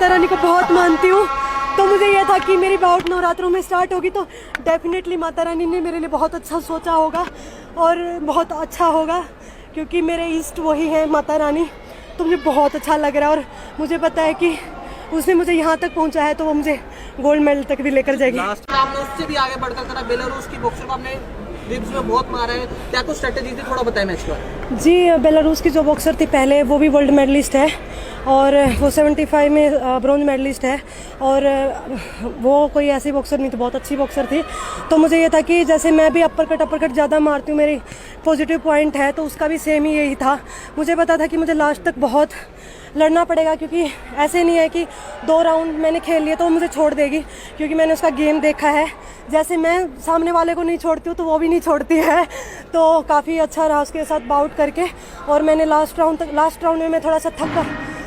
माता रानी को बहुत मानती हूँ, तो मुझे ये था कि मेरी बाउट नवरात्रों में स्टार्ट होगी तो डेफिनेटली माता रानी ने मेरे लिए बहुत अच्छा सोचा होगा और बहुत अच्छा होगा, क्योंकि मेरे ईस्ट वही है माता रानी। तो मुझे बहुत अच्छा लग रहा है और मुझे पता है कि उसने मुझे यहाँ तक पहुँचा है तो वो मुझे गोल्ड मेडल तक भी लेकर जाएगी। आपने उससे भी आगे बढ़कर करा, बेलारूस की बॉक्सर को आपने रिब्स में बहुत मारा है, क्या कुछ स्ट्रेटेजी थी, थोड़ा बताएं मैच के बारे में। जी, बेलारूस की जो बॉक्सर थी पहले वो भी वर्ल्ड मेडलिस्ट है और वो 75 में ब्रॉन्ज मेडलिस्ट है और वो कोई ऐसी बॉक्सर नहीं थी, बहुत अच्छी बॉक्सर थी। तो मुझे ये था कि जैसे मैं भी अपर कट ज़्यादा मारती हूँ, मेरी पॉजिटिव पॉइंट है, तो उसका भी सेम ही यही था। मुझे पता था कि मुझे लास्ट तक बहुत लड़ना पड़ेगा, क्योंकि ऐसे नहीं है कि 2 राउंड मैंने खेल लिए तो वो मुझे छोड़ देगी, क्योंकि मैंने उसका गेम देखा है। जैसे मैं सामने वाले को नहीं छोड़ती हूँ तो वो भी नहीं छोड़ती है। तो काफ़ी अच्छा रहा उसके साथ बाउट करके और मैंने लास्ट राउंड में मैं थोड़ा सा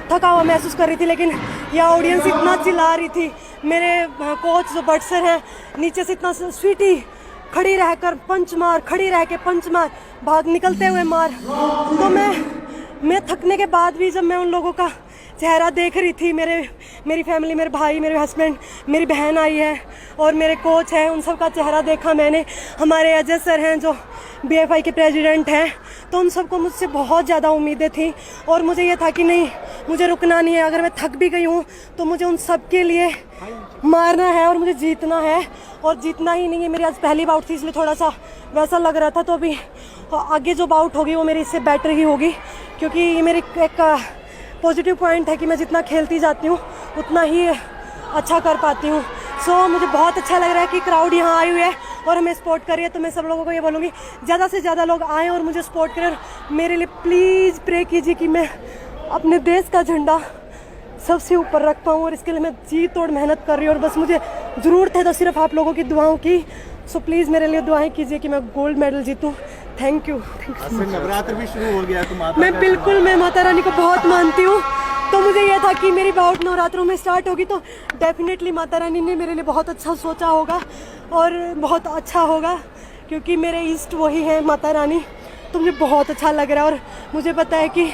थका हुआ महसूस कर रही थी, लेकिन यह ऑडियंस इतना चिल्ला रही थी। मेरे कोच जो बट्सर हैं नीचे से इतना स्वीटी खड़ी रहकर पंच मार, खड़ी रह के पंच मार, भाग निकलते हुए मार। तो मैं थकने के बाद भी जब मैं उन लोगों का चेहरा देख रही थी, मेरी फैमिली, मेरे भाई, मेरे हस्बैंड, मेरी बहन आई है और मेरे कोच हैं, उन सब का चेहरा देखा मैंने। हमारे अजय सर हैं जो BFI के प्रेसिडेंट हैं, तो उन सबको मुझसे बहुत ज़्यादा उम्मीदें थी और मुझे ये था कि नहीं, मुझे रुकना नहीं है। अगर मैं थक भी गई हूँ तो मुझे उन सब के लिए मारना है और मुझे जीतना है, और जीतना ही नहीं है। मेरी आज पहली बाउट थी इसलिए थोड़ा सा वैसा लग रहा था, तो अभी आगे जो बाउट होगी वो मेरी इससे बेटर ही होगी, क्योंकि ये मेरी एक पॉजिटिव पॉइंट है कि मैं जितना खेलती जाती हूँ उतना ही अच्छा कर पाती हूँ। सो मुझे बहुत अच्छा लग रहा है कि क्राउड यहाँ आई हुई है और हमें सपोर्ट कर रही है। तो मैं सब लोगों को ये बोलूँगी ज़्यादा से ज़्यादा लोग आएँ और मुझे सपोर्ट करें और मेरे लिए प्लीज़ प्रे कीजिए कि मैं अपने देश का झंडा सबसे ऊपर रख पाऊँ, और इसके लिए मैं जी तोड़ मेहनत कर रही हूँ और बस मुझे ज़रूरत है तो सिर्फ आप लोगों की दुआओं की। सो प्लीज़ मेरे लिए दुआएं कीजिए कि मैं गोल्ड मेडल जीतूँ। Thank you. नवरात्र भी शुरू हो गया तो मैं माता रानी को बहुत मानती हूँ, तो मुझे यह था कि मेरी बाउट नवरात्रों में स्टार्ट होगी तो डेफिनेटली माता रानी ने मेरे लिए बहुत अच्छा सोचा होगा और बहुत अच्छा होगा, क्योंकि मेरे ईस्ट वही है माता रानी। तो मुझे बहुत अच्छा लग रहा है और मुझे पता है कि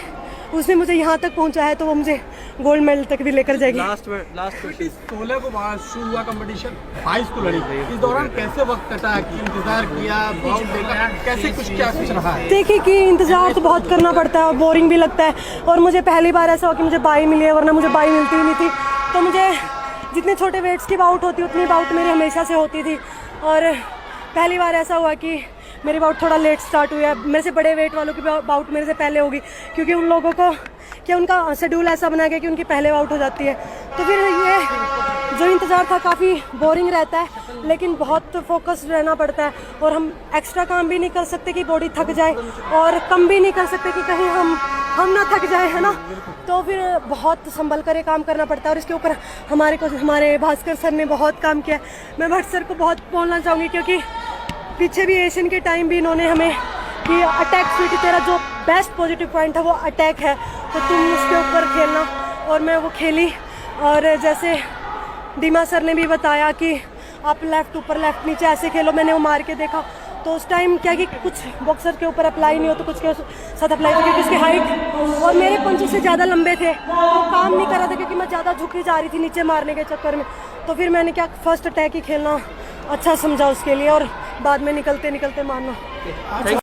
उसने मुझे यहाँ तक पहुँचा है तो वो मुझे गोल्ड मेडल तक भी लेकर जाएगी। लास्ट 16 को वहाँ शुरू हुआ कंपटीशन, 22 को लड़ी गई। इस दौरान कैसे वक्त कटा, इंतजार किया, बाउट देखा, कैसे क्या कुछ रहा है? देखिए कि इंतज़ार तो बहुत करना पड़ता है और बोरिंग भी लगता है, और मुझे पहली बार ऐसा हुआ कि मुझे बाई मिली है, वरना मुझे बाई मिलती ही नहीं थी। तो मुझे जितने छोटे वेट्स की बाउट होती उतनी बाउट मेरी हमेशा से होती थी, और पहली बार ऐसा हुआ कि मेरी बाउट थोड़ा लेट स्टार्ट हुई है। मेरे से बड़े वेट वालों की बाउट मेरे से पहले होगी, क्योंकि उन लोगों को क्या उनका शेड्यूल ऐसा बना गया कि उनकी पहले आउट हो जाती है। तो फिर ये जो इंतज़ार था काफ़ी बोरिंग रहता है, लेकिन बहुत फोकस्ड रहना पड़ता है और हम एक्स्ट्रा काम भी नहीं कर सकते कि बॉडी थक जाए, और कम भी नहीं कर सकते कि कहीं हम ना थक जाए, है ना। तो फिर बहुत संभल कर काम करना पड़ता है और इसके ऊपर हमारे भास्कर सर ने बहुत काम किया। मैं भट्ट सर को बहुत बोलना चाहूँगी, क्योंकि पीछे भी एशियन के टाइम भी इन्होंने हमें कि अटैक स्वीटी, तेरा जो बेस्ट पॉजिटिव पॉइंट है वो अटैक है, तो तुम उसके ऊपर खेलना, और मैं वो खेली। और जैसे डीमा सर ने भी बताया कि आप लेफ़्ट ऊपर लेफ़्ट नीचे ऐसे खेलो, मैंने वो मार के देखा। तो उस टाइम क्या कि कुछ बॉक्सर के ऊपर अप्लाई नहीं हो तो कुछ के साथ अप्लाई था, क्योंकि उसकी हाइट और मेरे पंच से ज़्यादा लंबे थे, तो काम नहीं कर रहा था, क्योंकि मैं ज़्यादा झुकी जा रही थी नीचे मारने के चक्कर में। तो फिर मैंने क्या फर्स्ट अटैक ही खेलना अच्छा समझा उसके लिए, और बाद में निकलते मारना।